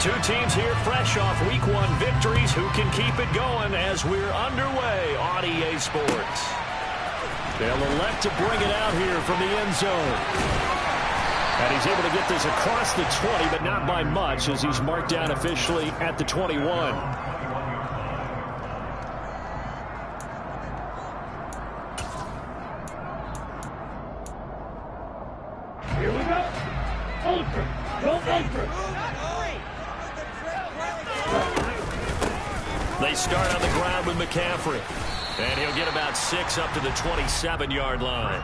Two teams here fresh off Week 1 victories. Who can keep it going as we're underway on EA Sports? They'll elect to bring it out here from the end zone. And he's able to get this across the 20, but not by much as he's marked down officially at the 21. Here we go. Ultra. Go Ultra. They start on the ground with McCaffrey. And he'll get about 6 up to the 27-yard line.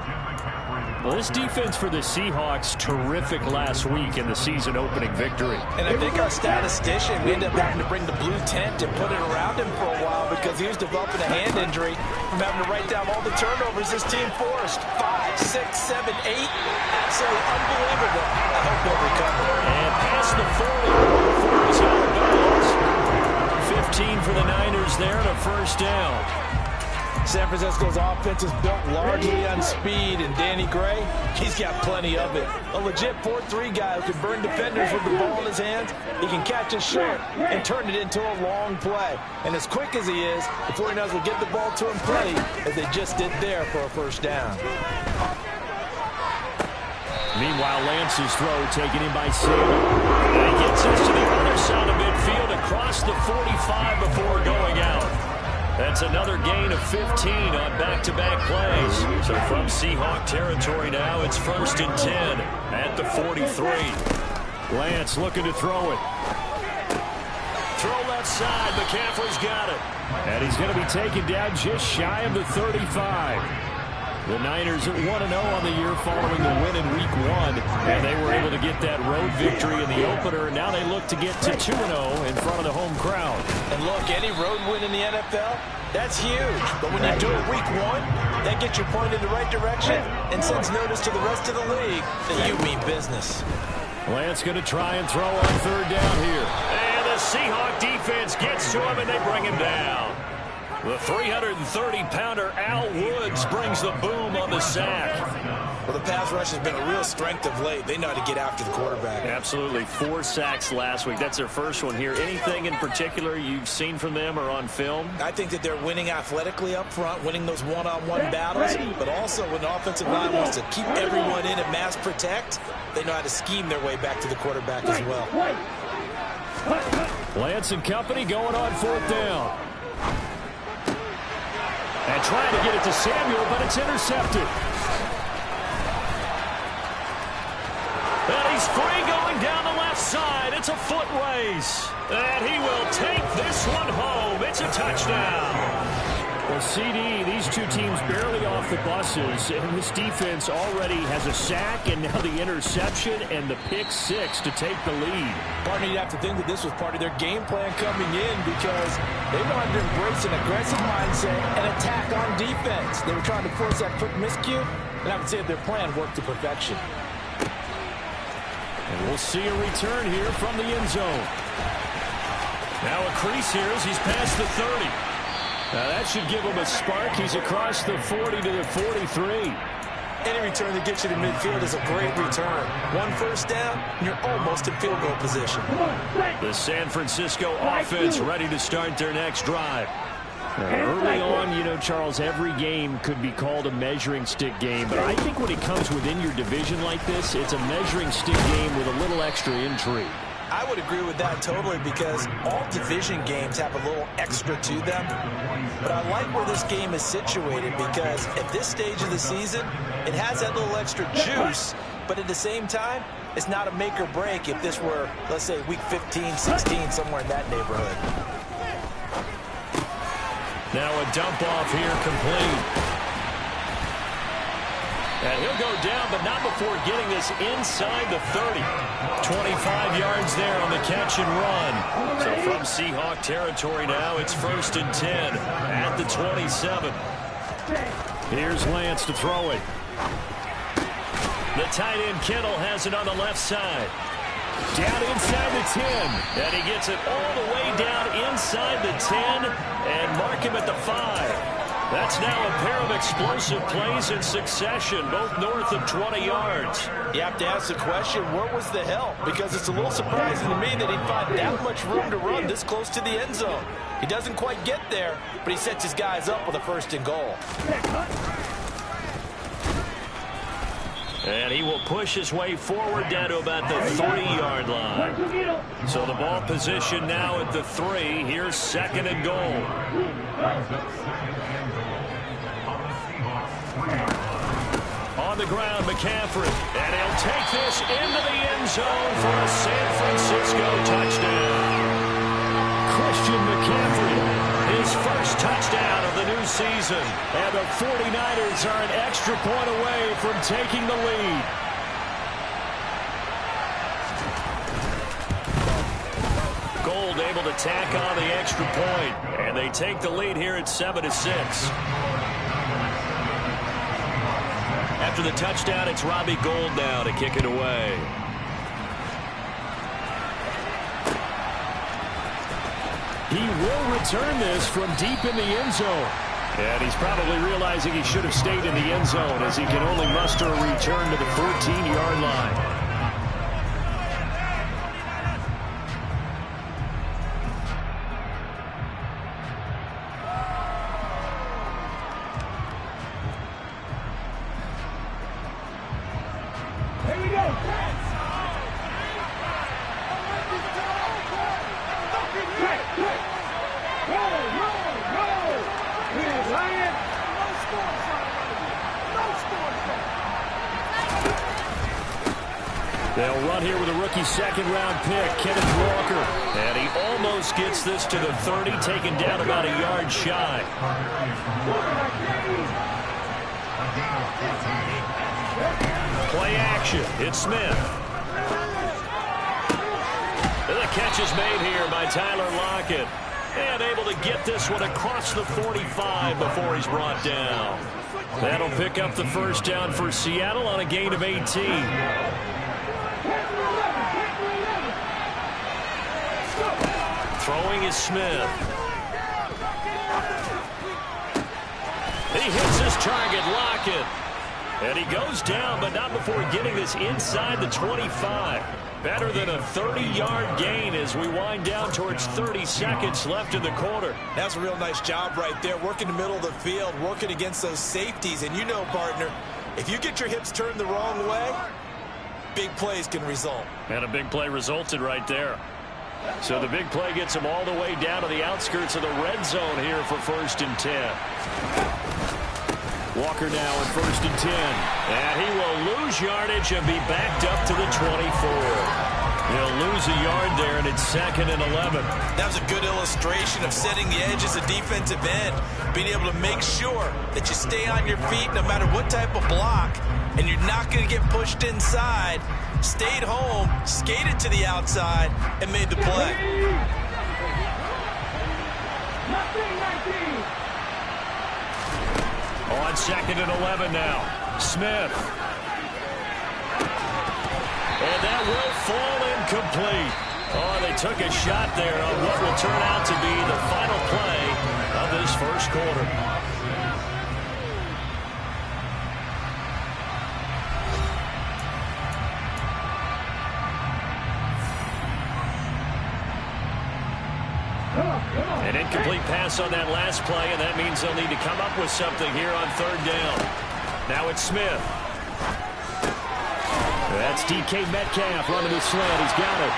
Well, this defense for the Seahawks, terrific last week in the season-opening victory. And I think our statistician, we ended up having to bring the blue tent and put it around him for a while because he was developing a hand injury from having to write down all the turnovers this team forced. 5, 6, 7, 8. Absolutely unbelievable. I hope he'll recover. And past the 40 before he's out of bounds. 15 for the Niners there and a first down. San Francisco's offense is built largely on speed, and Danny Gray, he's got plenty of it. A legit 4-3 guy who can burn defenders with the ball in his hands. He can catch it short and turn it into a long play. And as quick as he is, the 49ers will get the ball to him plenty, as they just did there for a first down. Meanwhile, Lance's throw taken in by Samuel. And he gets us to the other side of midfield across the 45 before going out. That's another gain of 15 on back-to-back plays. So from Seahawk territory now, it's 1st and 10 at the 43. Lance looking to throw it. Throw left side. McCaffrey's got it. And he's going to be taken down just shy of the 35. The Niners at 1-0 on the year following the win in Week 1. And they were able to get that road victory in the opener. Now they look to get to 2-0 in front of the home crowd. And look, any road win in the NFL, that's huge. But when you do it Week 1, that gets you pointed in the right direction and sends notice to the rest of the league that you mean business. Lance going to try and throw on 3rd down here. And the Seahawk defense gets to him and they bring him down. The 330-pounder Al Woods brings the boom on the sack. Well, the pass rush has been a real strength of late. They know how to get after the quarterback. Absolutely. 4 sacks last week. That's their first one here. Anything in particular you've seen from them or on film? I think that they're winning athletically up front, winning those one-on-one battles, but also when the offensive line wants to keep everyone in and mass protect, they know how to scheme their way back to the quarterback as well. Lance and company going on 4th down. And trying to get it to Samuel, but it's intercepted. And he's free going down the left side. It's a foot race. And he will take this one home. It's a touchdown. Well, CD, these two teams barely off the buses, and this defense already has a sack and now the interception and the pick 6 to take the lead. Partner, you'd have to think that this was part of their game plan coming in because they wanted to embrace an aggressive mindset and attack on defense. They were trying to force that quick miscue, and I would say that their plan worked to perfection. And we'll see a return here from the end zone. Now a crease here as he's past the 30. Now that should give him a spark. He's across the 40 to the 43. Any return that gets you to midfield is a great return. 1 first down, and you're almost in field goal position. The San Francisco offense ready to start their next drive. Early on, you know, Charles, every game could be called a measuring stick game, but I think when it comes within your division like this, it's a measuring stick game with a little extra intrigue. I would agree with that totally because all division games have a little extra to them. But I like where this game is situated because at this stage of the season, it has that little extra juice, but at the same time, it's not a make or break if this were, let's say, week 15, 16, somewhere in that neighborhood. Now a dump off here complete. And he'll go down, but not before getting this inside the 30. 25 yards there on the catch and run. So from Seahawk territory now, it's 1st and 10 at the 27. Here's Lance to throw it. The tight end Kittle has it on the left side. Down inside the 10. And he gets it all the way down inside the 10 and mark him at the 5. That's now a pair of explosive plays in succession, both north of 20 yards. You have to ask the question, where was the help? Because it's a little surprising to me that he'd find that much room to run this close to the end zone. He doesn't quite get there, but he sets his guys up with a 1st and goal. And he will push his way forward down to about the 3-yard line. So the ball position now at the 3. Here's 2nd and goal. On the ground, McCaffrey. And he'll take this into the end zone for a San Francisco touchdown. Christian McCaffrey, his first touchdown of the new season. And the 49ers are an extra point away from taking the lead. Gold able to tack on the extra point. And they take the lead here at 7-6. After the touchdown, it's Robbie Gould now to kick it away. He will return this from deep in the end zone. And he's probably realizing he should have stayed in the end zone as he can only muster a return to the 14-yard line. They'll run here with a rookie 2nd-round pick, Kenneth Walker. And he almost gets this to the 30, taken down about a yard shy. Play action. It's Smith. And the catch is made here by Tyler Lockett. And able to get this one across the 45 before he's brought down. That'll pick up the 1st down for Seattle on a gain of 18. Throwing is Smith. He hits his target, Lockett. And he goes down, but not before getting this inside the 25. Better than a 30-yard gain as we wind down towards 30 seconds left in the quarter. That's a real nice job right there, working the middle of the field, working against those safeties. And you know, partner, if you get your hips turned the wrong way, big plays can result. And a big play resulted right there. So the big play gets him all the way down to the outskirts of the red zone here for 1st and 10. Walker now at 1st and 10. And he will lose yardage and be backed up to the 24. He'll lose a yard there, and it's 2nd and 11. That was a good illustration of setting the edge as a defensive end, being able to make sure that you stay on your feet no matter what type of block, and you're not going to get pushed inside. Stayed home, skated to the outside, and made the play. On 2nd and 11 now. Smith. And that will fall incomplete. Oh, they took a shot there on what will turn out to be the final play of this 1st quarter. An incomplete pass on that last play, and that means they'll need to come up with something here on 3rd down. Now it's Smith. That's DK Metcalf running the slant. He's got it.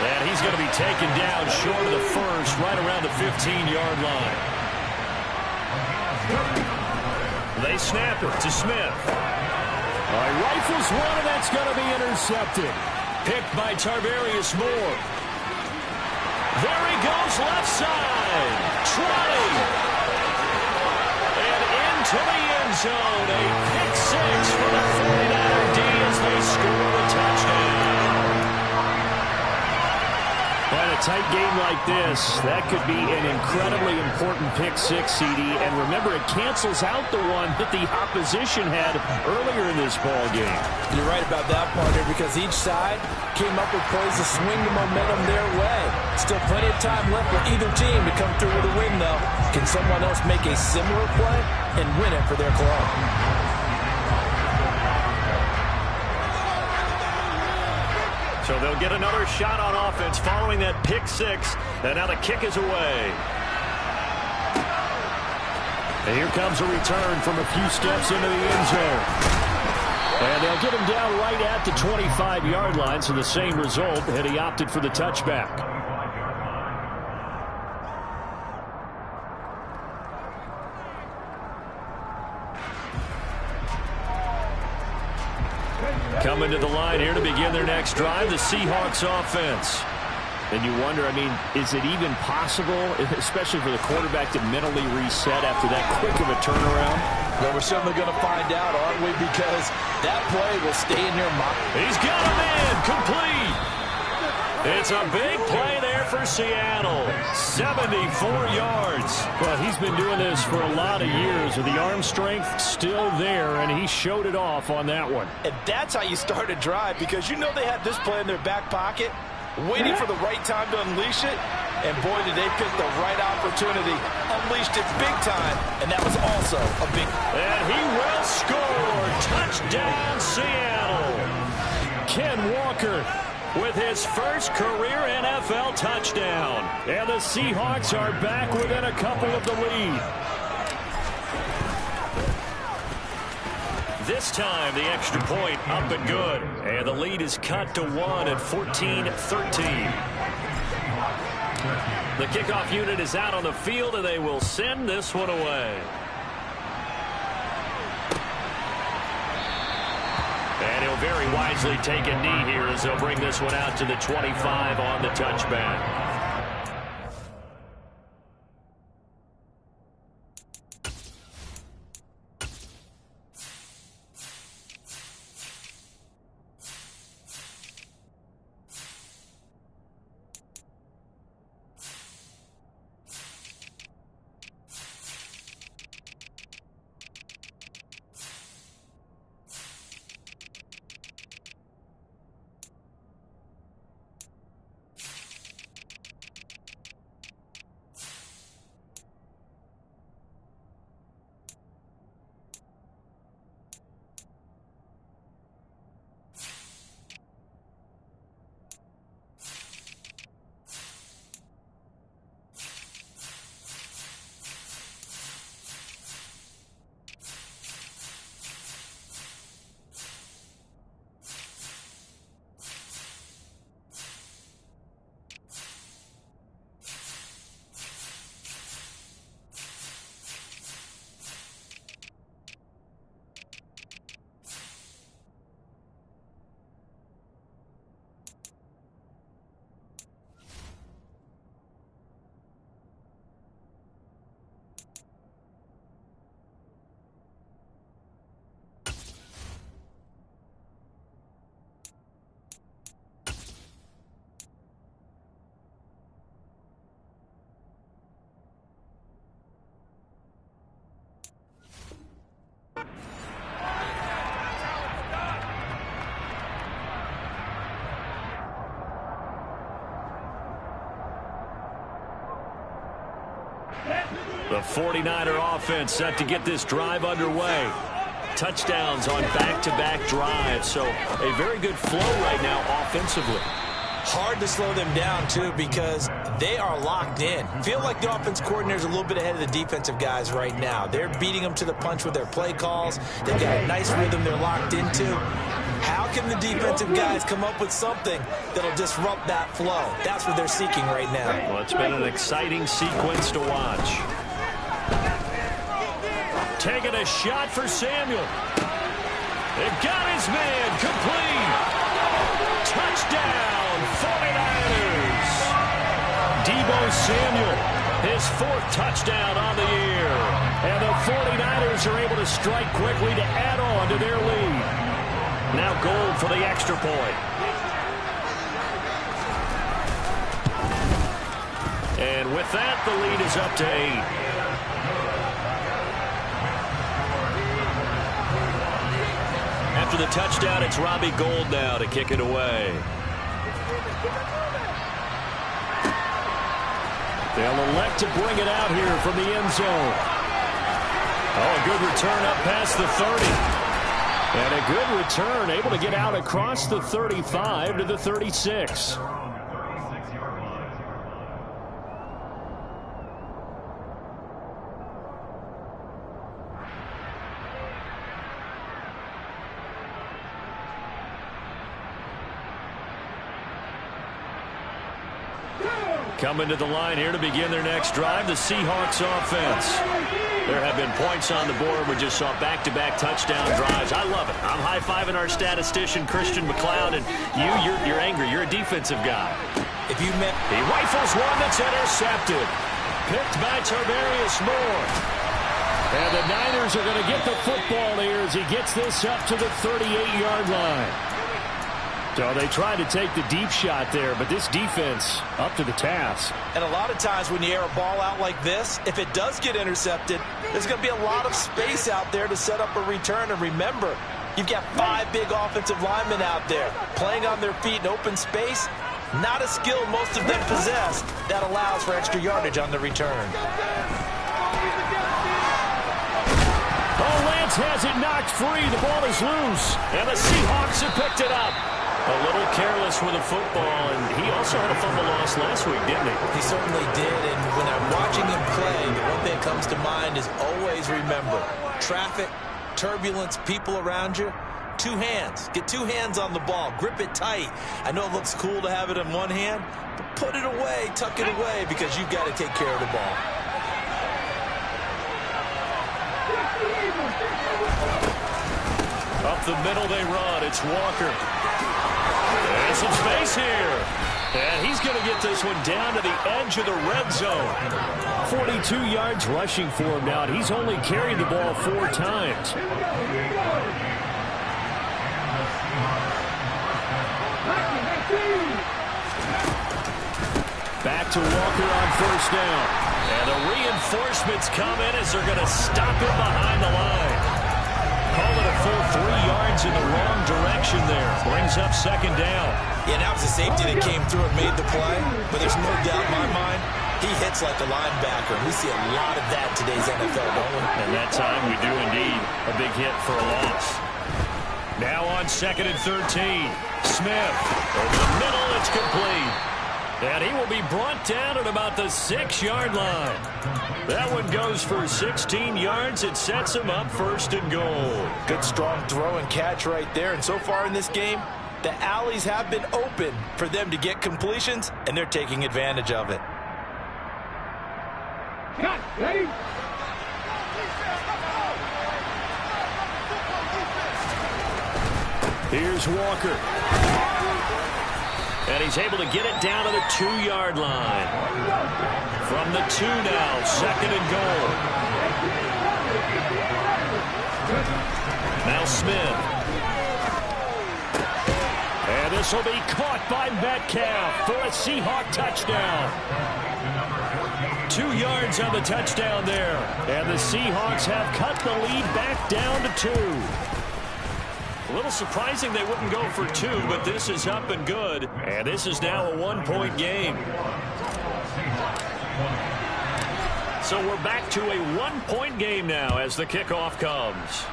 And he's going to be taken down short of the 1st, right around the 15-yard line. They snap it to Smith. He rifles one, and that's going to be intercepted. Picked by Tarvarius Moore. There he goes, left side. Trotting. And into the end zone. A pick 6 for the 49er D as they score the touchdown. And a tight game like this, that could be an incredibly important pick six, CD. And remember, it cancels out the one that the opposition had earlier in this ball game. You're right about that, partner, because each side came up with plays to swing the momentum their way. Still plenty of time left for either team to come through with a win, though. Can someone else make a similar play and win it for their club? So they'll get another shot on offense following that pick six. And now the kick is away. And here comes a return from a few steps into the end zone. And they'll get him down right at the 25-yard line, so the same result, and he opted for the touchback. Coming to the line here to begin their next drive, the Seahawks offense. And you wonder, I mean, is it even possible, especially for the quarterback, to mentally reset after that quick of a turnaround? Well, we're certainly going to find out, aren't we? Because that play will stay in your mind. He's got him in, complete. It's a big play there for Seattle. 74 yards. Well, he's been doing this for a lot of years with the arm strength still there, and he showed it off on that one. And that's how you start a drive, because you know they had this play in their back pocket, waiting for the right time to unleash it. And boy, did they pick the right opportunity. Unleashed it big time, and that was also a big... And he will score. Touchdown, Seattle. Ken Walker with his first career NFL touchdown. And the Seahawks are back within a couple of the lead. This time, the extra point up and good. And the lead is cut to 1 at 14-13. The kickoff unit is out on the field, and they will send this one away. And he'll very wisely take a knee here as they'll bring this one out to the 25 on the touchback. The 49er offense set to get this drive underway. Touchdowns on back-to-back drives, so a very good flow right now offensively. Hard to slow them down, too, because they are locked in. Feel like the offense coordinator's a little bit ahead of the defensive guys right now. They're beating them to the punch with their play calls. They've got a nice rhythm they're locked into. How can the defensive guys come up with something that'll disrupt that flow? That's what they're seeking right now. Well, it's been an exciting sequence to watch. Taking a shot for Samuel. It got his man complete. Touchdown, 49ers. Deebo Samuel, his 4th touchdown on the year. And the 49ers are able to strike quickly to add on to their lead. Now goal for the extra point. And with that, the lead is up to 8. After the touchdown, it's Robbie Gould now to kick it away. They'll elect to bring it out here from the end zone. Oh, a good return up past the 30. And a good return, able to get out across the 35 to the 36. Coming to the line here to begin their next drive, the Seahawks offense. There have been points on the board. We just saw back-to-back touchdown drives. I love it. I'm high-fiving our statistician, Christian McLeod, and you're angry. You're a defensive guy. He rifles one that's intercepted. Picked by Tarvarius Moore. And the Niners are going to get the football here as he gets this up to the 38-yard line. So they tried to take the deep shot there, but this defense up to the task. And a lot of times when you air a ball out like this, if it does get intercepted, there's going to be a lot of space out there to set up a return. And remember, you've got 5 big offensive linemen out there playing on their feet in open space. Not a skill most of them possess that allows for extra yardage on the return. Oh, Lance has it knocked free. The ball is loose, and the Seahawks have picked it up. A little careless with the football, and he also had a fumble loss last week, didn't he? He certainly did, and when I'm watching him play, the one thing that comes to mind is always remember, traffic, turbulence, people around you, 2 hands. Get 2 hands on the ball. Grip it tight. I know it looks cool to have it in one hand, but put it away, tuck it away, because you've got to take care of the ball. Up the middle they run. It's Walker. And some space here. And he's going to get this one down to the edge of the red zone. 42 yards rushing for him now. He's only carried the ball 4 times. Back to Walker on first down. And the reinforcements come in as they're going to stop him behind the line. Call it a full 3 yards in the wrong direction there. Brings up second down. Yeah, that was the safety that came through and made the play. But there's no doubt in my mind, he hits like a linebacker. We see a lot of that in today's NFL, don't we? And that time we do indeed. A big hit for a loss. Now on 2nd and 13. Smith. Over the middle, it's complete. And he will be brought down at about the 6-yard line. That one goes for 16 yards. It sets him up 1st and goal. Good strong throw and catch right there. And so far in this game, the alleys have been open for them to get completions, and they're taking advantage of it. Cut, ready? Here's Walker. And he's able to get it down to the 2-yard line. From the 2 now, 2nd and goal. Now Smith. And this will be caught by Metcalf for a Seahawk touchdown. 2 yards on the touchdown there. And the Seahawks have cut the lead back down to 2. A little surprising they wouldn't go for 2, but this is up and good. And this is now a 1-point game. So we're back to a 1-point game now as the kickoff comes.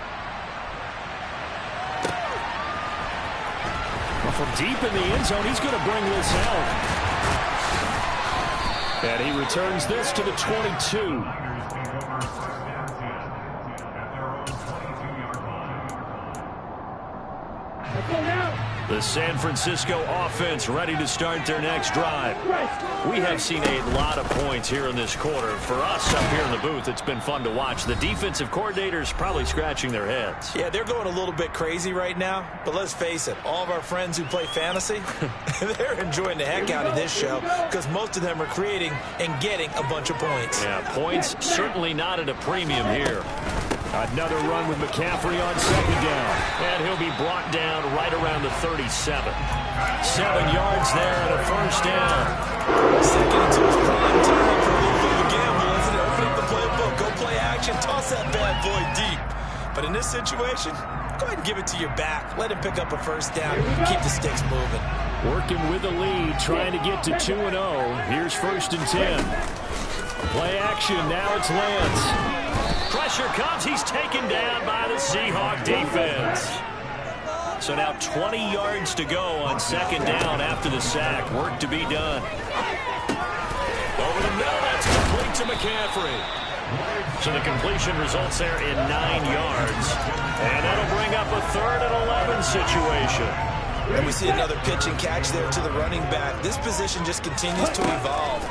Well, from deep in the end zone, he's going to bring this out. And he returns this to the 22. The San Francisco offense ready to start their next drive. We have seen a lot of points here in this quarter. For us up here in the booth, it's been fun to watch. The defensive coordinators probably scratching their heads. Yeah, they're going a little bit crazy right now. But let's face it, all of our friends who play fantasy, they're enjoying the heck out of this show because most of them are creating and getting a bunch of points. Yeah, points certainly not at a premium here. Another run with McCaffrey on 2nd down. And he'll be brought down right around the 37. 7 yards there and a 1st down. Second into his prime time. in this situation, go ahead and give it to your back. Let him pick up a first down. Keep the sticks moving. Working with the lead, trying to get to 2-0. Here's 1st and 10. Play action, now it's Lance. Pressure comes, he's taken down by the Seahawks defense. So now 20 yards to go on 2nd down after the sack. Work to be done. Over the middle, that's complete to McCaffrey. So the completion results there in 9 yards. And that'll bring up a 3rd and 11 situation. And we see another pitch and catch there to the running back. This position just continues to evolve.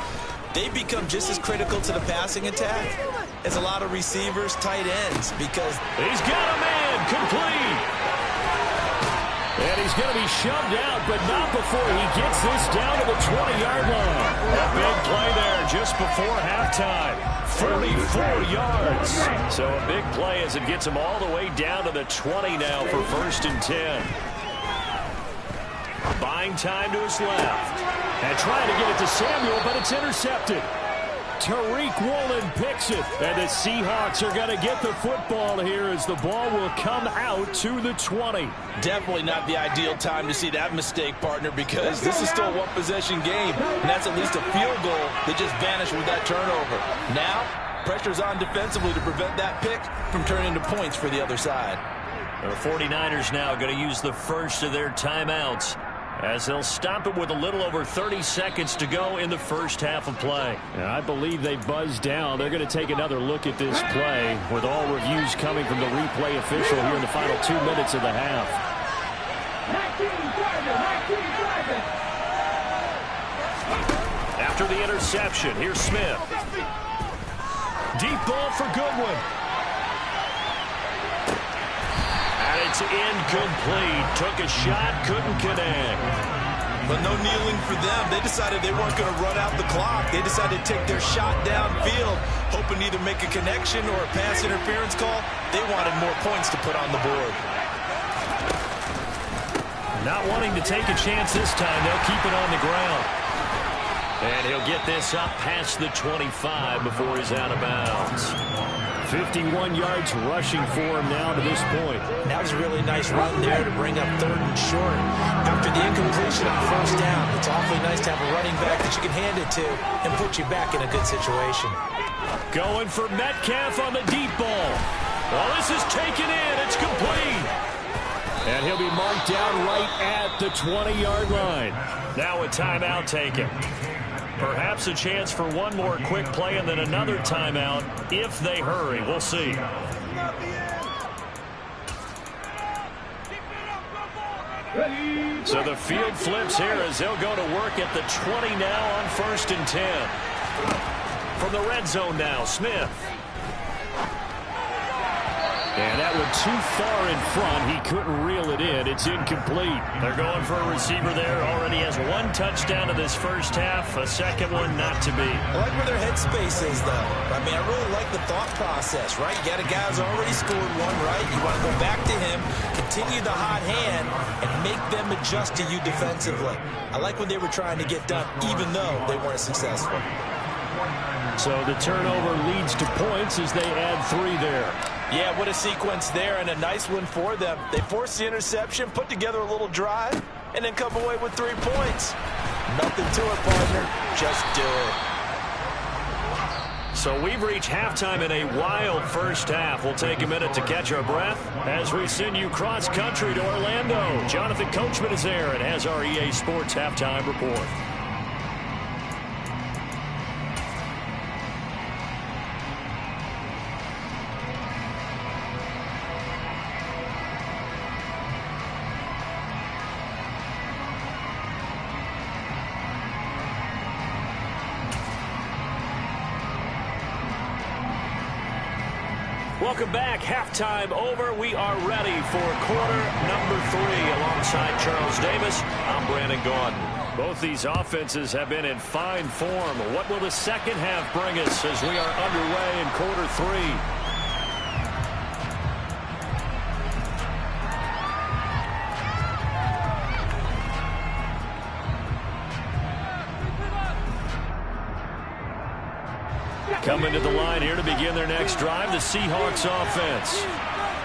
They become just as critical to the passing attack as a lot of receivers, tight ends, because he's got a man complete. And he's going to be shoved out, but not before he gets this down to the 20-yard line. A big play there just before halftime. 34 yards. So a big play as it gets him all the way down to the 20 now for 1st and 10. Buying time to his left. And trying to get it to Samuel, but it's intercepted. Tariq Woolen picks it. And the Seahawks are going to get the football here as the ball will come out to the 20. Definitely not the ideal time to see that mistake, partner, because this is still a one-possession game, and that's at least a field goal that just vanished with that turnover. Now, pressure's on defensively to prevent that pick from turning into points for the other side. The 49ers now going to use the first of their timeouts, as they'll stop it with a little over 30 seconds to go in the first half of play. And I believe they buzzed down. They're going to take another look at this play, with all reviews coming from the replay official here in the final 2 minutes of the half. After the interception, here's Smith. Deep ball for Goodwin. It's incomplete. Took a shot, couldn't connect. But no kneeling for them. They decided they weren't going to run out the clock. They decided to take their shot downfield, hoping to either make a connection or a pass interference call. They wanted more points to put on the board. Not wanting to take a chance this time. They'll keep it on the ground. And he'll get this up past the 25 before he's out of bounds. 51 yards rushing for him now to this point. That was a really nice run there to bring up 3rd and short. After the incompletion on 1st down, it's awfully nice to have a running back that you can hand it to and put you back in a good situation. Going for Metcalf on the deep ball. Well, this is taken in. It's complete. And he'll be marked down right at the 20-yard line. Now a timeout taken. Perhaps a chance for one more quick play and then another timeout if they hurry. We'll see. So the field flips here as they'll go to work at the 20 now on 1st and 10. From the red zone now, Smith. And that one too far in front. He couldn't reel it in. It's incomplete. They're going for a receiver there. Already has 1 touchdown in this first half. A second one not to be. I like where their headspace is, though. I mean, I really like the thought process, right? You got a guy who's already scored one, right? You want to go back to him, continue the hot hand, and make them adjust to you defensively. I like what they were trying to get done, even though they weren't successful. So the turnover leads to points as they add 3 there. Yeah, what a sequence there, and a nice one for them. They forced the interception, put together a little drive, and then come away with 3 points. Nothing to it, partner. Just do it. So we've reached halftime in a wild first half. We'll take a minute to catch our breath as we send you cross-country to Orlando. Jonathan Coachman is there and has our EA Sports halftime report. Welcome back. Halftime over. We are ready for quarter number 3 alongside Charles Davis. I'm Brandon Gaudin. Both these offenses have been in fine form. What will the second half bring us as we are underway in quarter 3? Coming to the line here to begin their next drive, the Seahawks offense.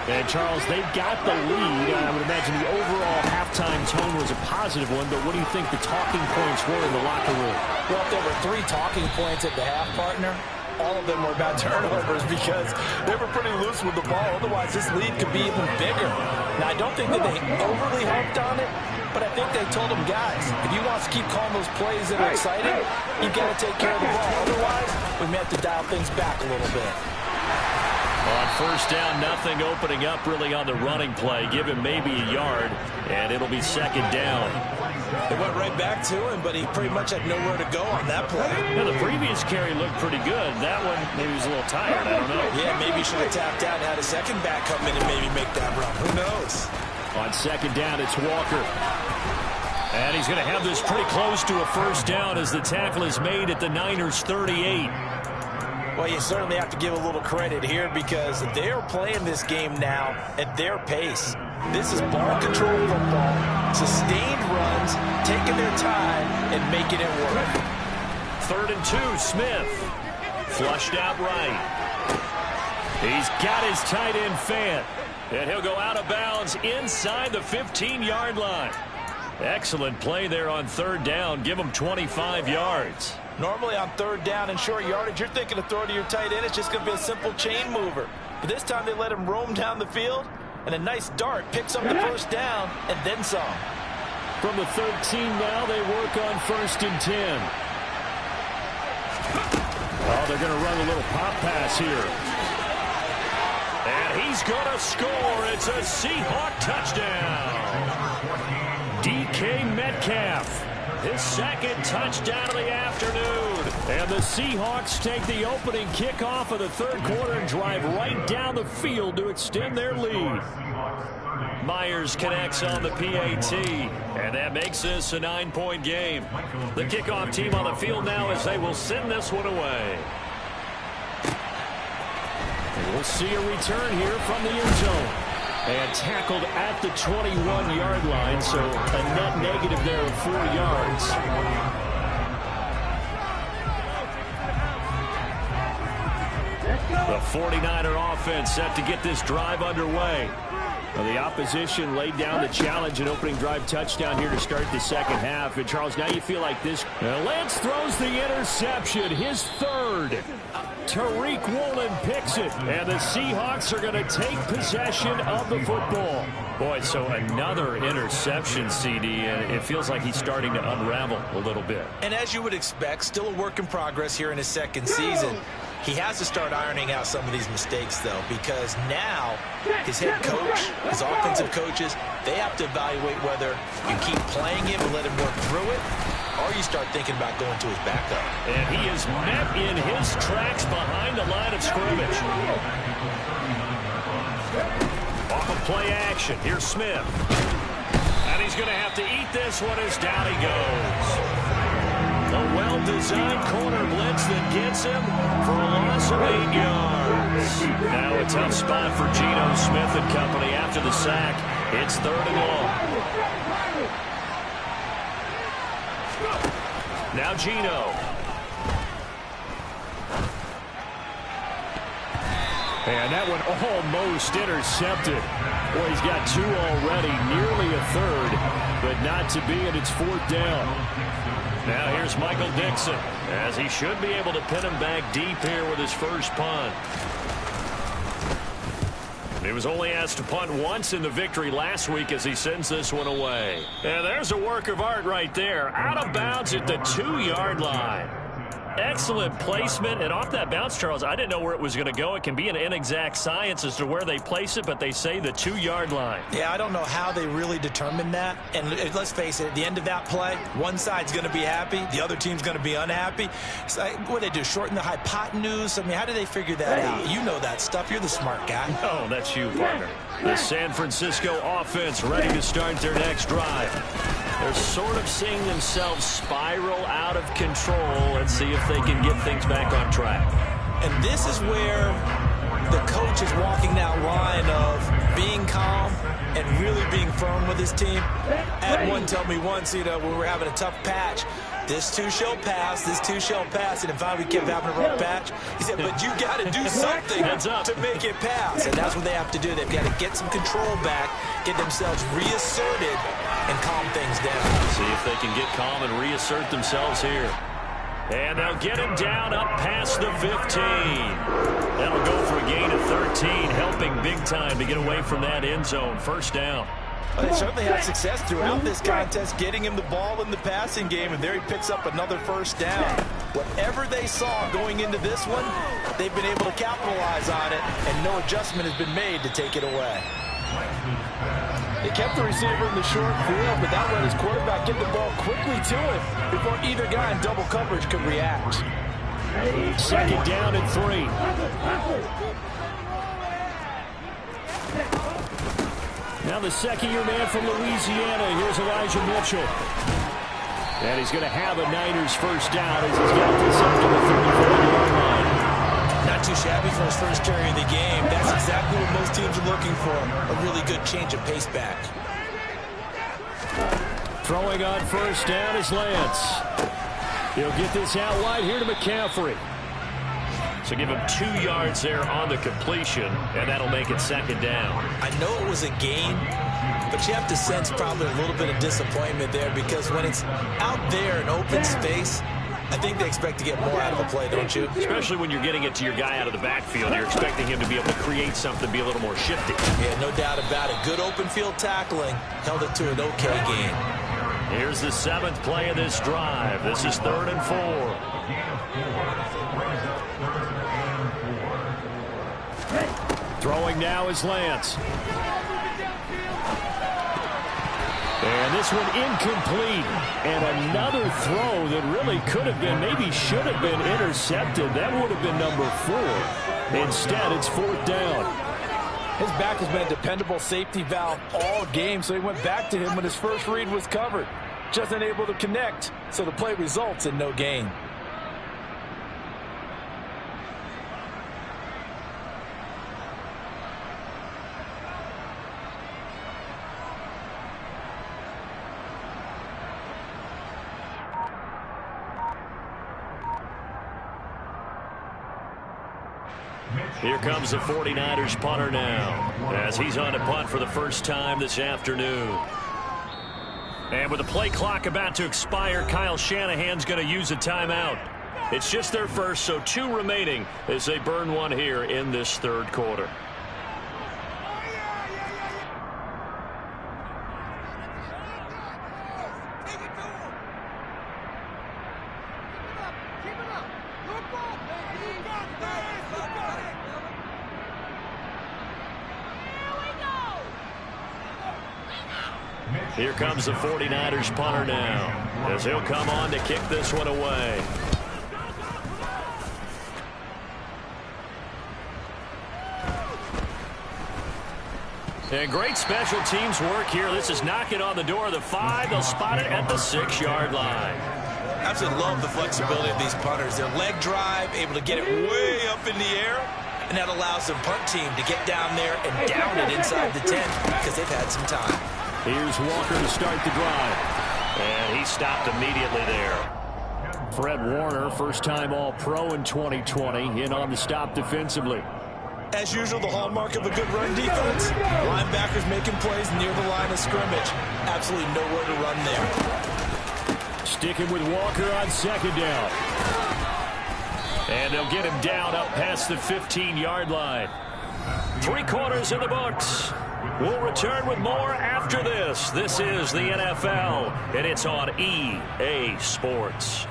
And, Charles, they've got the lead. I would imagine the overall halftime tone was a positive one, but what do you think the talking points were in the locker room? Well, if there were 3 talking points at the half, partner, all of them were about turnovers because they were pretty loose with the ball. Otherwise, this lead could be even bigger. Now, I don't think that they overly harped on it, but I think they told them, guys, if you want to keep calling those plays that are exciting, you've got to take care of the ball. Otherwise, we may have to dial things back a little bit. On first down, nothing opening up really on the running play. Give him maybe a yard, and it'll be second down. They went right back to him, but he pretty much had nowhere to go on that play. Yeah, the previous carry looked pretty good. That one, maybe he was a little tired. I don't know. Yeah, maybe he should have tapped out and had a second back come in and maybe make that run. Who knows? On second down, it's Walker. And he's going to have this pretty close to a first down as the tackle is made at the Niners' 38. Well, you certainly have to give a little credit here because they're playing this game now at their pace. This is ball control football, sustained runs, taking their time and making it work. 3rd and 2, Smith. Flushed out right. He's got his tight end Fant. And he'll go out of bounds inside the 15-yard line. Excellent play there on 3rd down. Give him 25 yards. Normally on 3rd down and short yardage, you're thinking of throwing to your tight end. It's just going to be a simple chain mover. But this time they let him roam down the field, and a nice dart picks up the first down and then some. From the 13 now, they work on 1st and 10. Oh, they're going to run a little pop pass here. And he's going to score. It's a Seahawk touchdown. DK Metcalf. His 2nd touchdown of the afternoon. And the Seahawks take the opening kickoff of the 3rd quarter and drive right down the field to extend their lead. Myers connects on the PAT, and that makes this a 9-point game. The kickoff team on the field now as they will send this one away. And we'll see a return here from the end zone. And tackled at the 21-yard line, so a net negative there of 4 yards. The 49er offense set to get this drive underway. Well, the opposition laid down the challenge and opening drive touchdown here to start the second half. And, Charles, now you feel like this. Lance throws the interception, his 3rd. Tariq Woolen picks it, and the Seahawks are going to take possession of the football. Boy, so another interception, CD, and it feels like he's starting to unravel a little bit. And as you would expect, still a work in progress here in his 2nd season. He has to start ironing out some of these mistakes, though, because now his head coach, his offensive coaches, they have to evaluate whether you keep playing him and let him work through it, or you start thinking about going to his backup. And he is met in his tracks behind the line of scrimmage. Off of play action, here's Smith. And he's going to have to eat this one as down he goes. A well-designed corner blitz that gets him for a loss of 8 yards. Now a tough spot for Geno Smith and company after the sack. It's 3rd and long. Now Geno. And that one almost intercepted. Boy, he's got 2 already, nearly a 3rd, but not to be, and it's 4th down. Now here's Michael Dixon, as he should be able to pin him back deep here with his first punt. He was only asked to punt once in the victory last week as he sends this one away. And there's a work of art right there. Out of bounds at the 2-yard line. Excellent placement, and off that bounce, Charles, I didn't know where it was going to go. It can be an inexact science as to where they place it, but they say the 2-yard line. Yeah, I don't know how they really determined that. And let's face it, at the end of that play, one side's going to be happy, the other team's going to be unhappy. It's like, what do they do, shorten the hypotenuse? I mean, how do they figure that out? You know that stuff. You're the smart guy. Oh, that's you, partner. The San Francisco offense ready to start their next drive. They're sort of seeing themselves spiral out of control. Let's see if they can get things back on track. And this is where the coach is walking that line of being calm and really being firm with his team. Had one tell me once, when we were having a tough patch, This too shall pass. This too shall pass. And finally we kept having a rough patch. He said, but you got to do something to make it pass. And that's what they have to do. They've got to get some control back, get themselves reasserted, and calm things down. See if they can get calm and reassert themselves here. And they'll get him down up past the 15. That'll go for a gain of 13, helping big time to get away from that end zone. First down. Well, they certainly had success throughout this contest, getting him the ball in the passing game, and there he picks up another first down. Whatever they saw going into this one, they've been able to capitalize on it, and no adjustment has been made to take it away. They kept the receiver in the short field, but that let his quarterback get the ball quickly to him before either guy in double coverage could react. Second down and 3. Now the second-year man from Louisiana. Here's Elijah Mitchell. And he's going to have a Niners first down as he's got this up to the 34-yard line. Not too shabby for his first carry of the game. That's exactly what most teams are looking for. A really good change of pace back. Throwing on first down is Lance. He'll get this out wide here to McCaffrey. So give him 2 yards there on the completion, and that'll make it second down. I know it was a gain, but you have to sense probably a little bit of disappointment there because when it's out there in open space, I think they expect to get more out of a play, don't you? Especially when you're getting it to your guy out of the backfield. You're expecting him to be able to create something, be a little more shifty. Yeah, no doubt about it. Good open field tackling. Held it to an okay gain. Here's the 7th play of this drive. This is 3rd and 4. Throwing now is Lance. And this one incomplete. And another throw that really could have been, maybe should have been intercepted. That would have been number 4. Instead, it's 4th down. His back has been a dependable safety valve all game, so he went back to him when his first read was covered. Just unable to connect, so the play results in no gain. Here comes the 49ers punter now, as he's on to punt for the first time this afternoon. And with the play clock about to expire, Kyle Shanahan's going to use a timeout. It's just their first, so 2 remaining as they burn one here in this 3rd quarter. Here comes the 49ers punter now, as he'll come on to kick this one away. And great special teams work here. This is knocking on the door of the 5. They'll spot it at the 6-yard line. Absolutely love the flexibility of these punters. Their leg drive, able to get it way up in the air, and that allows their punt team to get down there and down it inside the 10 because they've had some time. Here's Walker to start the drive. And he stopped immediately there. Fred Warner, first-time All-Pro in 2020, in on the stop defensively. As usual, the hallmark of a good run defense. Linebackers making plays near the line of scrimmage. Absolutely nowhere to run there. Sticking with Walker on second down. And they'll get him down up past the 15-yard line. 3 quarters in the books. We'll return with more after this. This is the NFL, and it's on EA Sports.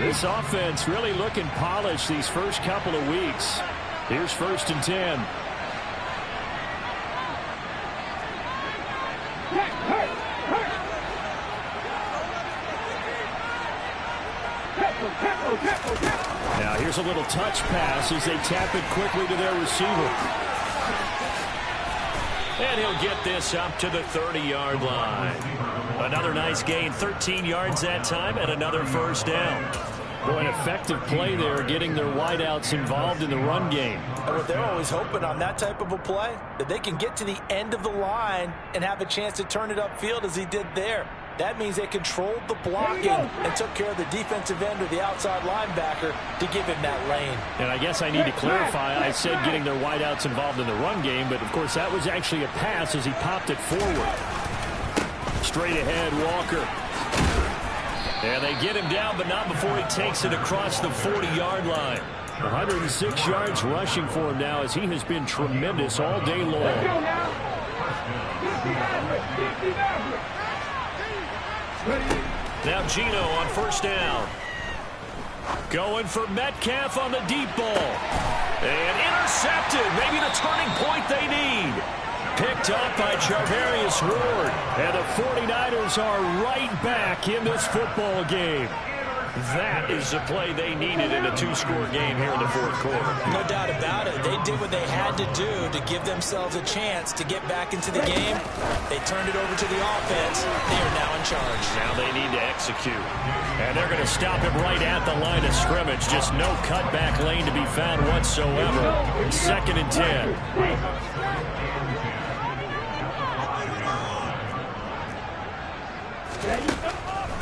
This offense really looking polished these first couple of weeks. Here's 1st and 10. Now here's a little touch pass as they tap it quickly to their receiver. And he'll get this up to the 30-yard line. Another nice gain, 13 yards that time, and another first down. Boy, an effective play there, getting their wideouts involved in the run game. And what they're always hoping on that type of a play, that they can get to the end of the line and have a chance to turn it upfield as he did there. That means they controlled the blocking and took care of the defensive end or the outside linebacker to give him that lane. And I guess I need to clarify, I said getting their wideouts involved in the run game, but of course that was actually a pass as he popped it forward. Straight ahead, Walker. And they get him down, but not before he takes it across the 40-yard line. 106 yards rushing for him now as he has been tremendous all day long. Now Gino on first down. Going for Metcalf on the deep ball. And intercepted. Maybe the turning point they need. Picked up by Charvarius Ward. And the 49ers are right back in this football game. That is the play they needed in a two-score game here in the fourth quarter. No doubt about it. They did what they had to do to give themselves a chance to get back into the game. They turned it over to the offense. They are now in charge. Now they need to execute. And they're going to stop him right at the line of scrimmage. Just no cutback lane to be found whatsoever. 2nd and 10.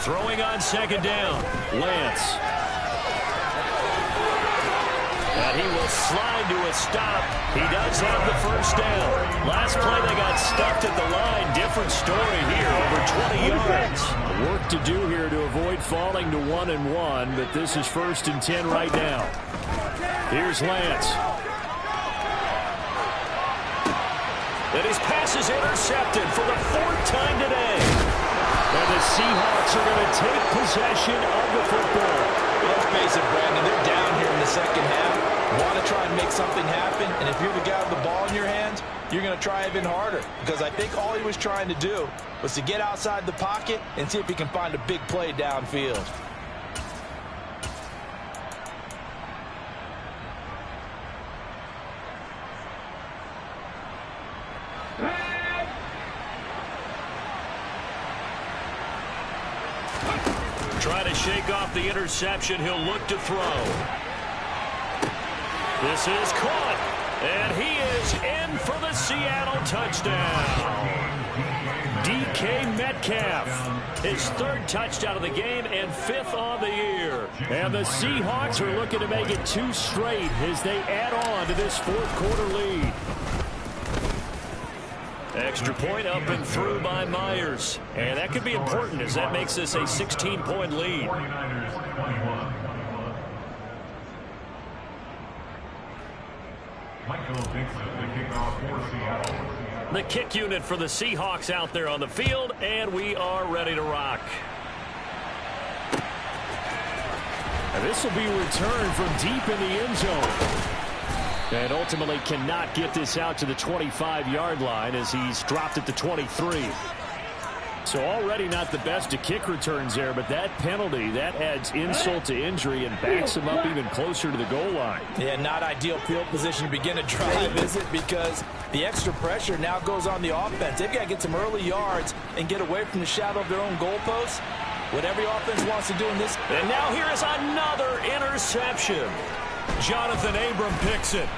Throwing on 2nd down, Lance. And he will slide to a stop. He does have the first down. Last play they got stuffed at the line. Different story here, over 20 yards. Work to do here to avoid falling to 1-1, but this is 1st and 10 right now. Here's Lance. And his pass is intercepted for the 4th time today. And the Seahawks are going to take possession of the football. Let's face it, Brandon, they're down here in the second half. Want to try and make something happen, and if you're the guy with the ball in your hands, you're going to try even harder. Because I think all he was trying to do was to get outside the pocket and see if he can find a big play downfield. Try to shake off the interception. He'll look to throw. This is caught. And he is in for the Seattle touchdown. DK Metcalf. His 3rd touchdown of the game and 5th on the year. And the Seahawks are looking to make it 2 straight as they add on to this 4th quarter lead. Extra point up and through by Myers. And that could be important as that makes this a 16-point lead. The kick unit for the Seahawks out there on the field, and we are ready to rock. And this will be returned from deep in the end zone. And ultimately cannot get this out to the 25-yard line as he's dropped it to 23. So already not the best of kick returns there, but that penalty, that adds insult to injury and backs him up even closer to the goal line. Yeah, not ideal field position to begin a drive, is it? Because the extra pressure now goes on the offense. They've got to get some early yards and get away from the shadow of their own goalposts. What every offense wants to do in this. And now here is another interception. Jonathan Abram picks it.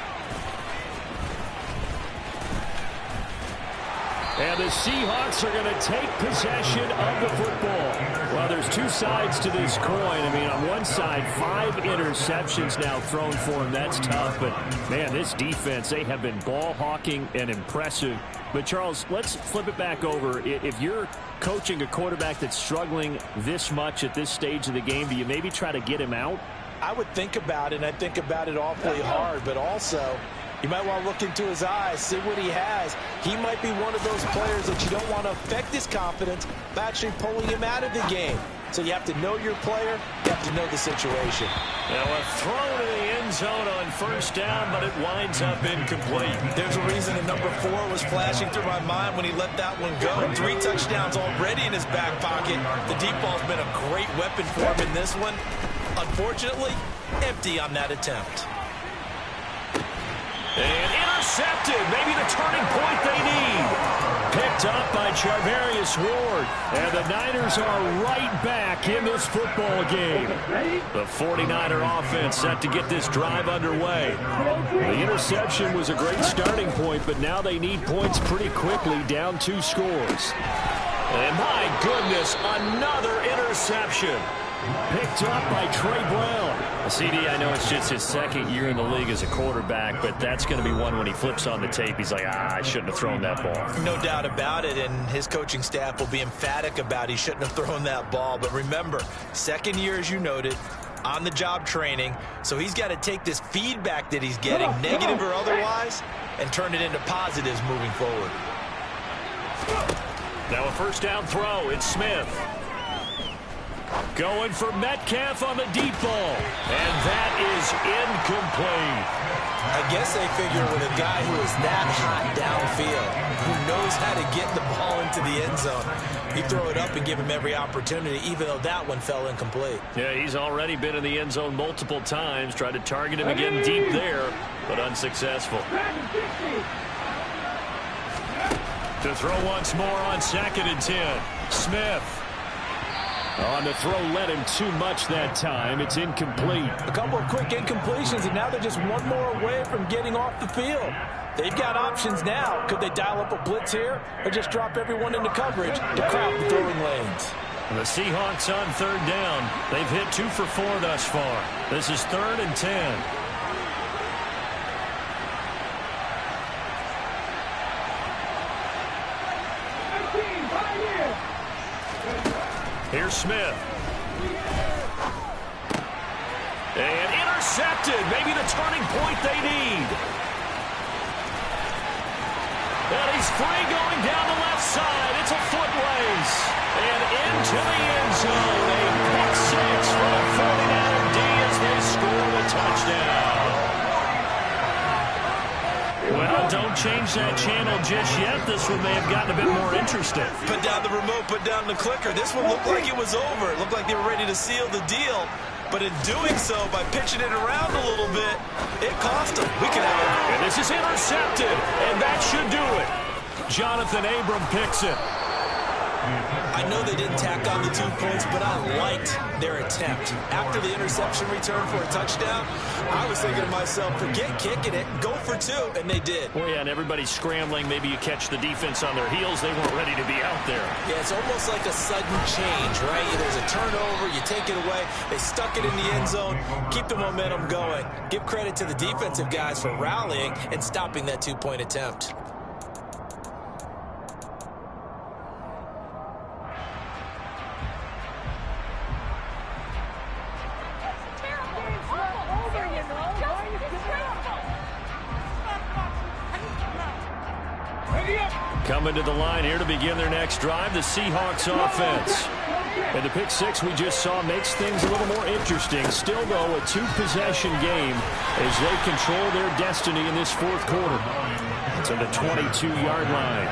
And the Seahawks are going to take possession of the football. Well, there's 2 sides to this coin. I mean, on one side, 5 interceptions now thrown for him. That's tough. But, man, this defense, they have been ball hawking and impressive. But, Charles, let's flip it back over. If you're coaching a quarterback that's struggling this much at this stage of the game, do you maybe try to get him out? I would think about it, and I think about it awfully hard. But also, you might want to look into his eyes, see what he has. He might be one of those players that you don't want to affect his confidence by actually pulling him out of the game. So you have to know your player. You have to know the situation. Now a throw to the end zone on first down, but it winds up incomplete. There's a reason the number 4 was flashing through my mind when he let that one go. 3 touchdowns already in his back pocket. The deep ball's been a great weapon for him in this one. Unfortunately, empty on that attempt. And intercepted. Maybe the turning point they need. Picked up by Charvarius Ward. And the Niners are right back in this football game. The 49er offense set to get this drive underway. The interception was a great starting point, but now they need points pretty quickly, down 2 scores. And my goodness, another interception. Picked up by Trey Brown. CD, I know it's just his second year in the league as a quarterback, but that's going to be one when he flips on the tape. He's like, I shouldn't have thrown that ball. No doubt about it, and his coaching staff will be emphatic about he shouldn't have thrown that ball. But remember, second year, as you noted, on-the-job training, so he's got to take this feedback that he's getting, negative or otherwise, and turn it into positives moving forward. Now a first down throw. It's Smith. Going for Metcalf on the deep ball. And that is incomplete. I guess they figure with a guy who is that hot downfield, who knows how to get the ball into the end zone, you throw it up and give him every opportunity, even though that one fell incomplete. Yeah, he's already been in the end zone multiple times. Tried to target him again deep there, but unsuccessful. To throw once more on 2nd and 10. Smith. On the throw, led him too much that time. It's incomplete. A couple of quick incompletions, and now they're just one more away from getting off the field. They've got options now. Could they dial up a blitz here or just drop everyone into coverage to crowd the throwing lanes? The Seahawks on 3rd down. They've hit 2 for 4 thus far. This is 3rd and 10. Here's Smith. And intercepted. Maybe the turning point they need. And he's free going down the left side. It's a foot race. And into the end zone. A pick 6 for the 49er D as they score the touchdown. Well, don't change that channel just yet. This one may have gotten a bit more interesting. Put down the remote, put down the clicker. This one looked like it was over. It looked like they were ready to seal the deal. But in doing so, by pitching it around a little bit, it cost them. We could have it. And this is intercepted, and that should do it. Jonathan Abram picks it. I know they didn't tack on the 2 points, but I liked their attempt. After the interception return for a touchdown, I was thinking to myself, forget kicking it, go for 2, and they did. Well, yeah, and everybody's scrambling. Maybe you catch the defense on their heels. They weren't ready to be out there. Yeah, it's almost like a sudden change, right? There's a turnover, you take it away, they stuck it in the end zone, keep the momentum going. Give credit to the defensive guys for rallying and stopping that 2-point attempt. Coming to the line here to begin their next drive, the Seahawks offense. And the pick 6 we just saw makes things a little more interesting. Still, though, a 2-possession game as they control their destiny in this 4th quarter. To the 22-yard line.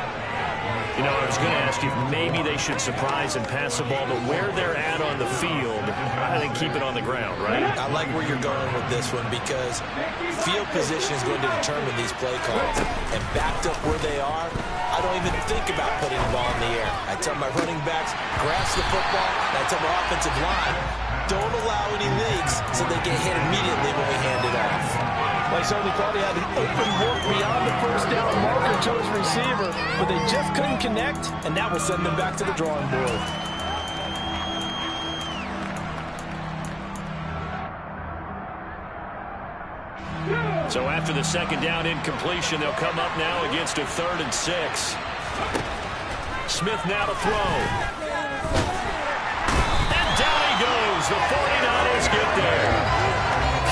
You know, I was going to ask you if maybe they should surprise and pass the ball, but where they're at on the field, I think keep it on the ground, right? I like where you're going with this one because field position is going to determine these play calls. And backed up where they are, I don't even think about putting the ball in the air. I tell my running backs, grasp the football, and I tell my offensive line, don't allow any leaks so they get hit immediately when we hand it off. Well, I certainly thought he had an open look beyond the first down marker to his receiver, but they just couldn't connect, and that will send them back to the drawing board. So after the 2nd down incompletion, they'll come up now against a 3rd and 6. Smith now to throw. And down he goes. The 49ers get there.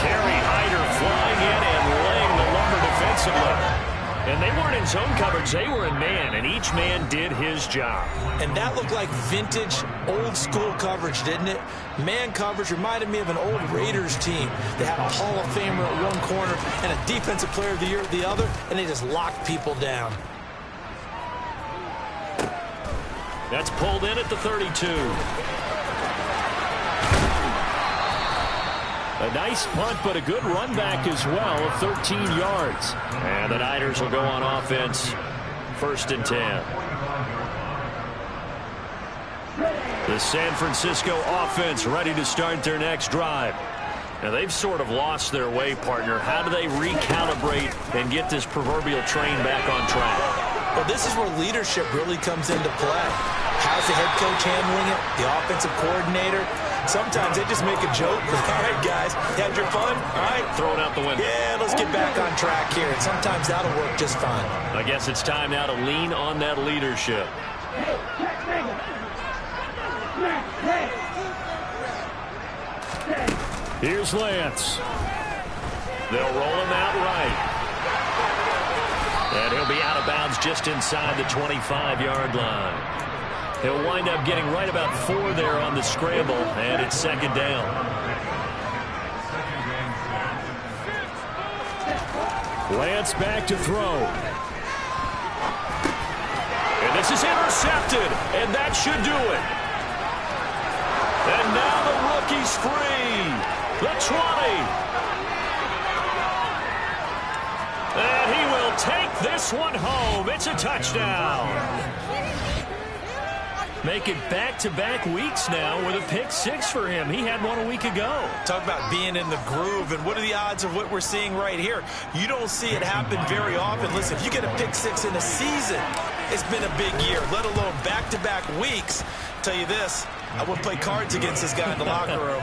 Kerry Hyder flying in and laying the lumber defensively. And they weren't in zone coverage. They were in man, and each man did his job. And that looked like vintage, old-school coverage, didn't it? Man coverage reminded me of an old Raiders team. They had a Hall of Famer at one corner and a Defensive Player of the Year at the other, and they just locked people down. That's pulled in at the 32. A nice punt, but a good run back as well of 13 yards. And the Niners will go on offense, 1st and 10. The San Francisco offense ready to start their next drive. Now, they've sort of lost their way, partner. How do they recalibrate and get this proverbial train back on track? Well, this is where leadership really comes into play. How's the head coach handling it? The offensive coordinator? Sometimes they just make a joke. All right, guys, had your fun? All right. Throw it out the window. Yeah, let's get back on track here. And sometimes that'll work just fine. I guess it's time now to lean on that leadership. Here's Lance. They'll roll him out right. And he'll be out of bounds just inside the 25-yard line. He'll wind up getting right about 4 there on the scramble, and it's 2nd down. Lance back to throw. And this is intercepted, and that should do it. And now the rookie's free. The 20. And he will take this one home. It's a touchdown. Make it back-to-back weeks now with a pick 6 for him. He had one a week ago. Talk about being in the groove, and what are the odds of what we're seeing right here? You don't see it happen very often. Listen, if you get a pick 6 in a season, it's been a big year, let alone back-to-back weeks. Tell you this, I wouldn't play cards against this guy in the locker room.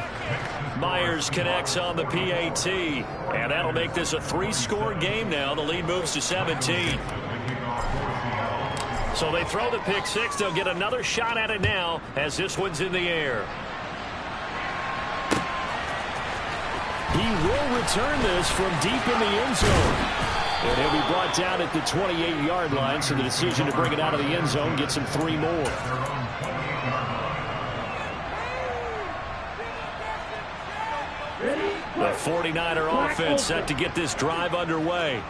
Myers connects on the PAT, and that'll make this a 3-score game now. The lead moves to 17. So they throw the pick 6. They'll get another shot at it now as this one's in the air. He will return this from deep in the end zone. And he'll be brought down at the 28-yard line, so the decision to bring it out of the end zone gets him 3 more. The 49er offense set to get this drive underway.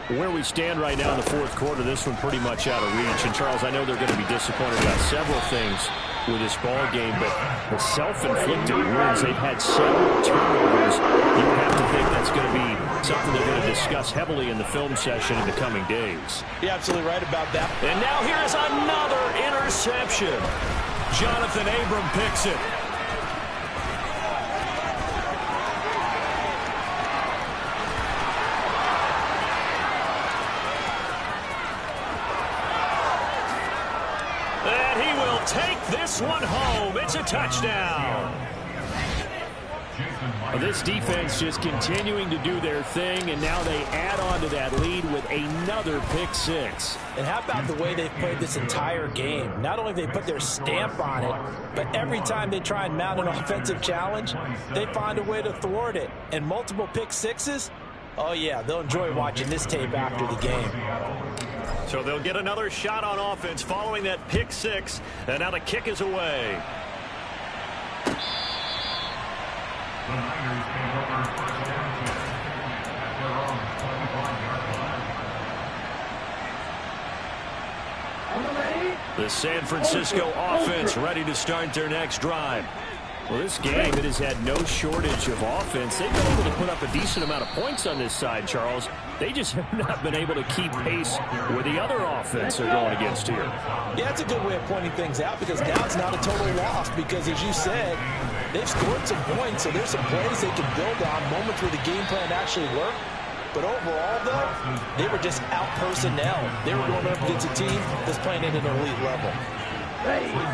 Where we stand right now in the 4th quarter, this one pretty much out of reach. And, Charles, I know they're going to be disappointed about several things with this ball game, but the self-inflicted wounds, they've had several turnovers. You have to think that's going to be something they're going to discuss heavily in the film session in the coming days. You're absolutely right about that. And now here's another interception. Jonathan Abram picks it. Take this one home. It's a touchdown. Well, this defense just continuing to do their thing, and now they add on to that lead with another pick 6. And how about the way they've played this entire game? Not only have they put their stamp on it, but every time they try and mount an offensive challenge, they find a way to thwart it. And multiple pick 6s, oh yeah, they'll enjoy watching this tape after the game. So they'll get another shot on offense following that pick 6. And now the kick is away. The San Francisco offense ready to start their next drive. Well, this game, it has had no shortage of offense. They've been able to put up a decent amount of points on this side, Charles. They just have not been able to keep pace with the other offense they're going against here. Yeah, that's a good way of pointing things out, because now it's not a total loss, because, as you said, they've scored some points, so there's some plays they can build on, moments where the game plan actually worked. But overall, though, they were just out personnel. They were going up against a team that's playing at an elite level.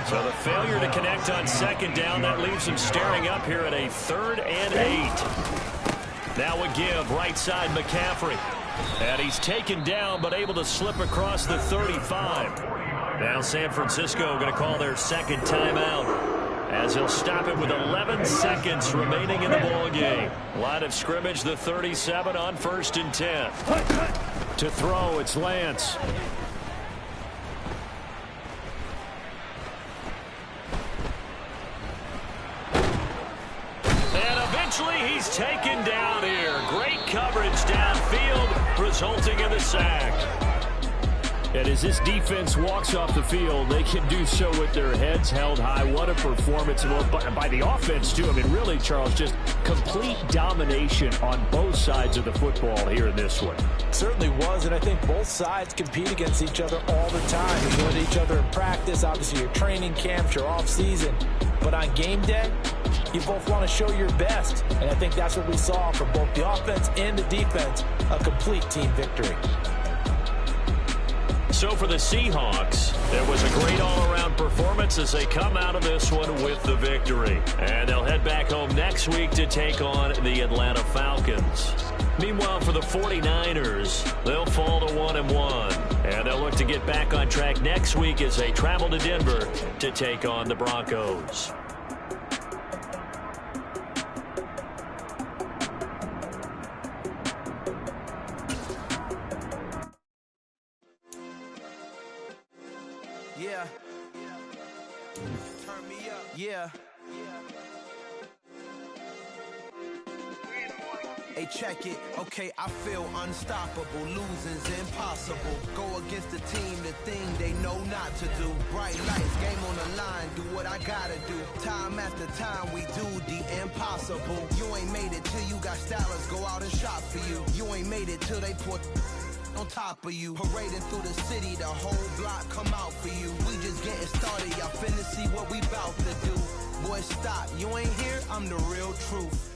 So the failure to connect on 2nd down, that leaves them staring up here at a 3rd and 8. Now a give, right side McCaffrey. And he's taken down, but able to slip across the 35. Now San Francisco going to call their 2nd timeout, as he'll stop it with 11 seconds remaining in the ball game. Line of scrimmage, the 37 on 1st and 10. To throw, it's Lance. He's taken down here. Great coverage downfield, resulting in the sack. And as this defense walks off the field, they can do so with their heads held high. What a performance by the offense, too. I mean, really, Charles, just complete domination on both sides of the football here in this one. Certainly was, and I think both sides compete against each other all the time. You go to each other in practice, obviously your training camps, your off-season. But on game day, you both want to show your best. And I think that's what we saw from both the offense and the defense, a complete team victory. So for the Seahawks, there was a great all-around performance as they come out of this one with the victory. And they'll head back home next week to take on the Atlanta Falcons. Meanwhile, for the 49ers, they'll fall to 1-1. And they'll look to get back on track next week as they travel to Denver to take on the Broncos. Yeah. Turn me up. Yeah. Hey, check it. Okay, I feel unstoppable. Losing's impossible. Go against the team, the thing they know not to do. Bright lights, game on the line. Do what I gotta do. Time after time, we do the impossible. You ain't made it till you got stylers go out and shop for you. You ain't made it till they put on top of you. Parading through the city, the whole block come out for you. We just getting started, y'all finna see what we bout to do. Boy, stop, you ain't here, I'm the real truth.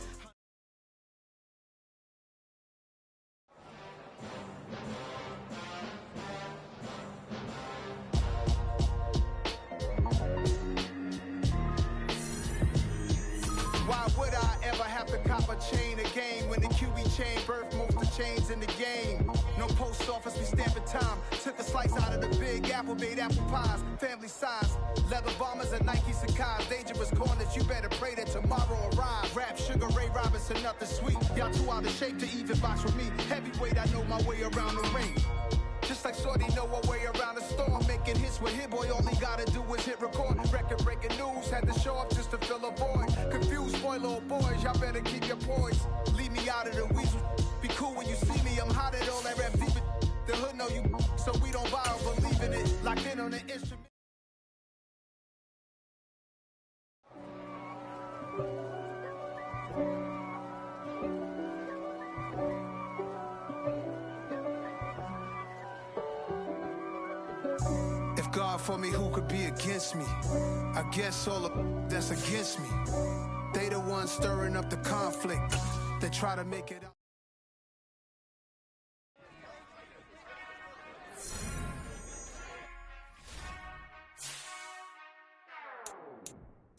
Why would I ever have to cop a chain again when the QB chain birthed most of the chains in the game? No post office, we stamping time. Took a slice out of the big apple, made apple pies. Family size, leather bombers and Nike Sacai's. Dangerous corners, you better pray that tomorrow arrives. Rap, Sugar Ray Robinson, nothing sweet. Y'all too out of shape to even box with me. Heavyweight, I know my way around the ring. Just like Shorty know her way around the storm. Making hits with Hit Boy, all he gotta do is hit record. Record breaking news, had to show up just to fill a void. Confused boy, little boys, y'all better keep your poise. Leave me out of the weasel. Be cool when you see me, I'm hot at all that rap deep. The hood know you, so we don't borrow, believe in it. Locked in on the instrument. If God for me, who could be against me? I guess all of that's against me. They the ones stirring up the conflict. They try to make it up.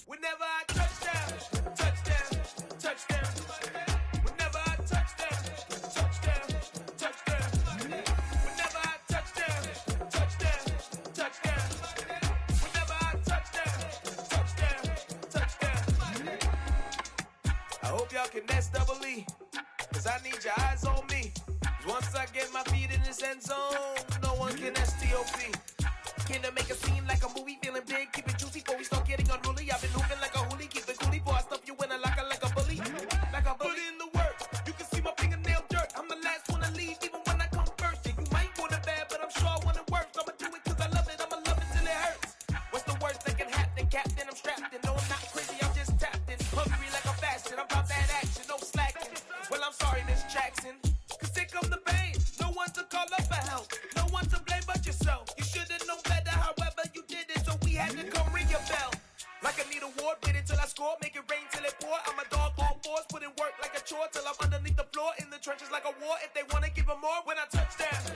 Whenever I touchdown, touchdown, touchdown. Whenever I touchdown, touchdown, touchdown. Whenever I touchdown, touchdown, touchdown. Whenever I touchdown, touchdown. I hope y'all can nest double E, cause I need your eyes on me. Once I get my feet in this end zone, no one can STOP. Can I make a scene like a movie, feeling big, keep it juicy before we start getting unruly. I've been hooping like a hoolie, keep it coolie before I stuff you in a locker like a bully. Like a bully. Put in the work, you can see my fingernail dirt. I'm the last one to leave, even when I come first. Yeah, you might want it bad, but I'm sure I want it worse. I'ma do it cause I love it, I'ma love it till it hurts. What's the worst that can happen? Captain, I'm strapped in. No, I'm not crazy, I'm just tapped in. Hungry like a fashion, I'm about that action, no slacking. Well, I'm sorry, Miss Jackson, cause here come the pain. No one to call up for help, no one to blame but yourself. You should've known better, however you did it, so we had to come ring your bell. Like I need a award, wait until I score, make it rain till it pour. I'm a dog, all fours, put in work like a chore till I'm underneath the floor, in the trenches like a war. If they wanna give them more, when I touch down.